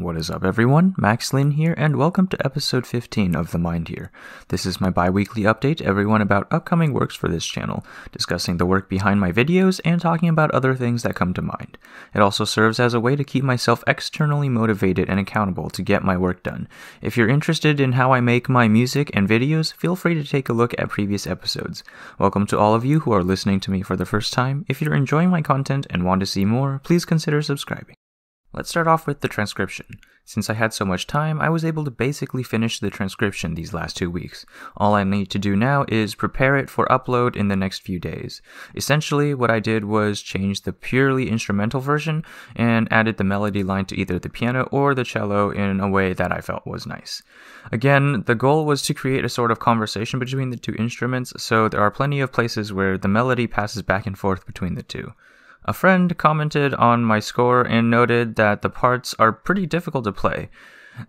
What is up, everyone? Max Lin here, and welcome to episode 15 of Themindhere. This is my bi-weekly update to everyone about upcoming works for this channel, discussing the work behind my videos and talking about other things that come to mind. It also serves as a way to keep myself externally motivated and accountable to get my work done. If you're interested in how I make my music and videos, feel free to take a look at previous episodes. Welcome to all of you who are listening to me for the first time. If you're enjoying my content and want to see more, please consider subscribing. Let's start off with the transcription. Since I had so much time, I was able to basically finish the transcription these last 2 weeks. All I need to do now is prepare it for upload in the next few days. Essentially, what I did was change the purely instrumental version and added the melody line to either the piano or the cello in a way that I felt was nice. Again, the goal was to create a sort of conversation between the two instruments, so there are plenty of places where the melody passes back and forth between the two. A friend commented on my score and noted that the parts are pretty difficult to play.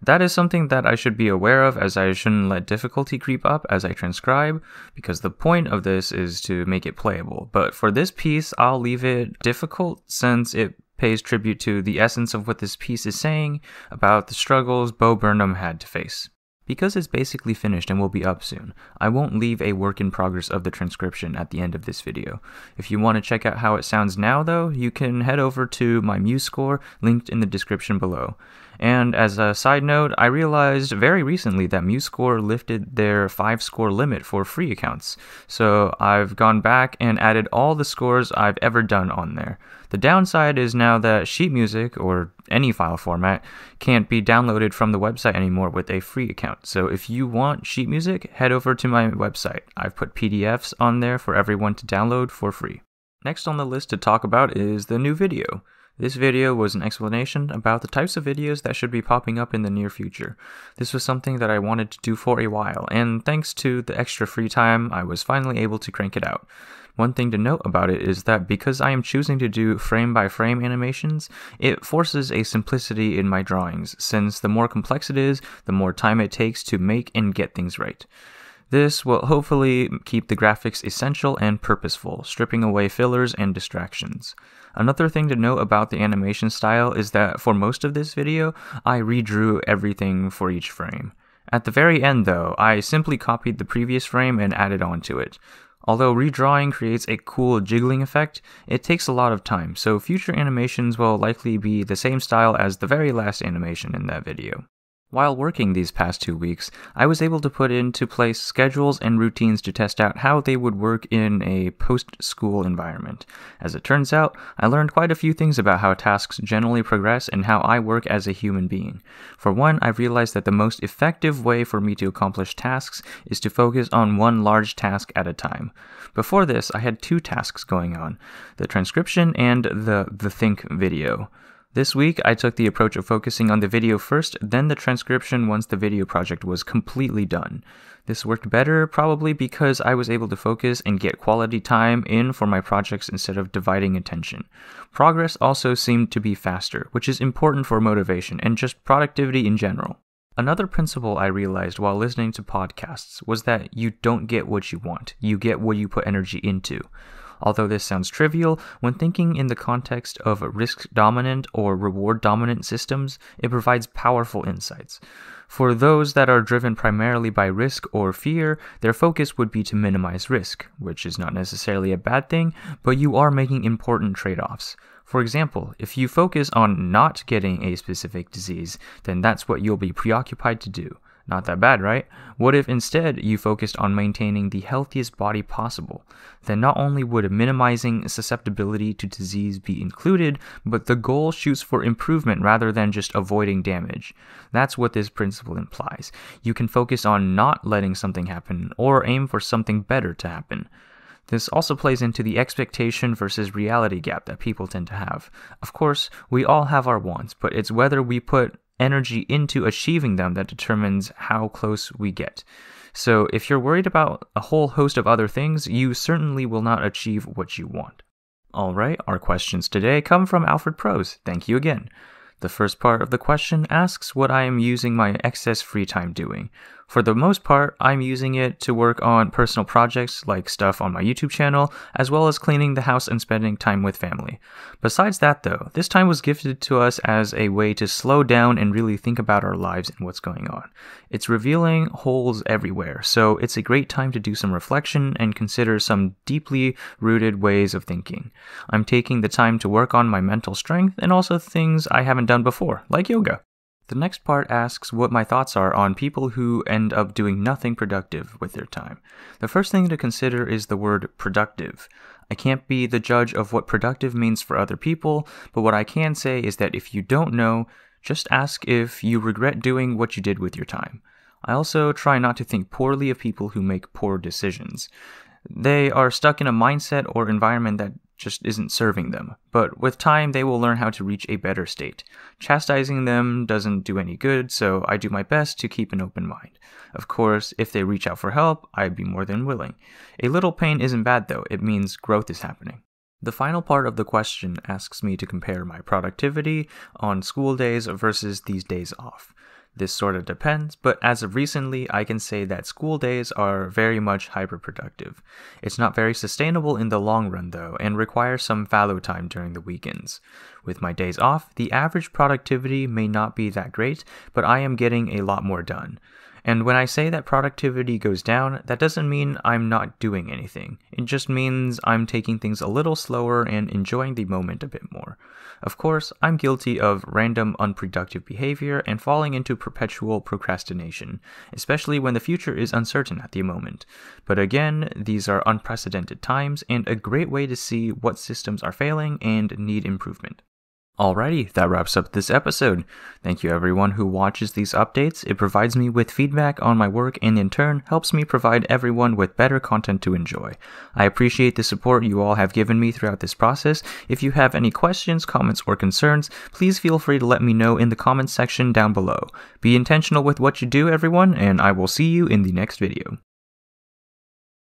That is something that I should be aware of, as I shouldn't let difficulty creep up as I transcribe, because the point of this is to make it playable. But for this piece, I'll leave it difficult since it pays tribute to the essence of what this piece is saying about the struggles Bo Burnham had to face. Because it's basically finished and will be up soon, I won't leave a work in progress of the transcription at the end of this video. If you want to check out how it sounds now though, you can head over to my Musescore, linked in the description below. And as a side note, I realized very recently that Musescore lifted their 5-score limit for free accounts. So I've gone back and added all the scores I've ever done on there. The downside is now that sheet music, or any file format, can't be downloaded from the website anymore with a free account. So if you want sheet music, head over to my website. I've put PDFs on there for everyone to download for free. Next on the list to talk about is the new video. This video was an explanation about the types of videos that should be popping up in the near future. This was something that I wanted to do for a while, and thanks to the extra free time, I was finally able to crank it out. One thing to note about it is that because I am choosing to do frame-by-frame animations, it forces a simplicity in my drawings, since the more complex it is, the more time it takes to make and get things right. This will hopefully keep the graphics essential and purposeful, stripping away fillers and distractions. Another thing to note about the animation style is that for most of this video, I redrew everything for each frame. At the very end though, I simply copied the previous frame and added on to it. Although redrawing creates a cool jiggling effect, it takes a lot of time, so future animations will likely be the same style as the very last animation in that video. While working these past 2 weeks, I was able to put into place schedules and routines to test out how they would work in a post-school environment. As it turns out, I learned quite a few things about how tasks generally progress and how I work as a human being. For one, I realized that the most effective way for me to accomplish tasks is to focus on one large task at a time. Before this, I had 2 tasks going on, the transcription and the think video. This week, I took the approach of focusing on the video first, then the transcription once the video project was completely done. This worked better, probably because I was able to focus and get quality time in for my projects instead of dividing attention. Progress also seemed to be faster, which is important for motivation and just productivity in general. Another principle I realized while listening to podcasts was that you don't get what you want, you get what you put energy into. Although this sounds trivial, when thinking in the context of risk-dominant or reward-dominant systems, it provides powerful insights. For those that are driven primarily by risk or fear, their focus would be to minimize risk, which is not necessarily a bad thing, but you are making important trade-offs. For example, if you focus on not getting a specific disease, then that's what you'll be preoccupied to do. Not that bad, right? What if instead you focused on maintaining the healthiest body possible? Then not only would minimizing susceptibility to disease be included, but the goal shoots for improvement rather than just avoiding damage. That's what this principle implies. You can focus on not letting something happen or aim for something better to happen. This also plays into the expectation versus reality gap that people tend to have. Of course, we all have our wants, but it's whether we put energy into achieving them that determines how close we get. So if you're worried about a whole host of other things, you certainly will not achieve what you want. Alright, our questions today come from Alfred Prose. Thank you again. The first part of the question asks what I am using my excess free time doing. For the most part, I'm using it to work on personal projects like stuff on my YouTube channel, as well as cleaning the house and spending time with family. Besides that though, this time was gifted to us as a way to slow down and really think about our lives and what's going on. It's revealing holes everywhere, so it's a great time to do some reflection and consider some deeply rooted ways of thinking. I'm taking the time to work on my mental strength and also things I haven't done before, like yoga. The next part asks what my thoughts are on people who end up doing nothing productive with their time. The first thing to consider is the word productive. I can't be the judge of what productive means for other people, but what I can say is that if you don't know, just ask if you regret doing what you did with your time. I also try not to think poorly of people who make poor decisions. They are stuck in a mindset or environment that just isn't serving them, but with time they will learn how to reach a better state. Chastising them doesn't do any good, so I do my best to keep an open mind. Of course, if they reach out for help, I'd be more than willing. A little pain isn't bad though, it means growth is happening. The final part of the question asks me to compare my productivity on school days versus these days off. This sort of depends, but as of recently, I can say that school days are very much hyperproductive. It's not very sustainable in the long run though, and requires some fallow time during the weekends. With my days off, the average productivity may not be that great, but I am getting a lot more done. And when I say that productivity goes down, that doesn't mean I'm not doing anything. It just means I'm taking things a little slower and enjoying the moment a bit more. Of course, I'm guilty of random unproductive behavior and falling into perpetual procrastination, especially when the future is uncertain at the moment. But again, these are unprecedented times and a great way to see what systems are failing and need improvement. Alrighty, that wraps up this episode. Thank you everyone who watches these updates. It provides me with feedback on my work and in turn helps me provide everyone with better content to enjoy. I appreciate the support you all have given me throughout this process. If you have any questions, comments, or concerns, please feel free to let me know in the comments section down below. Be intentional with what you do, everyone, and I will see you in the next video.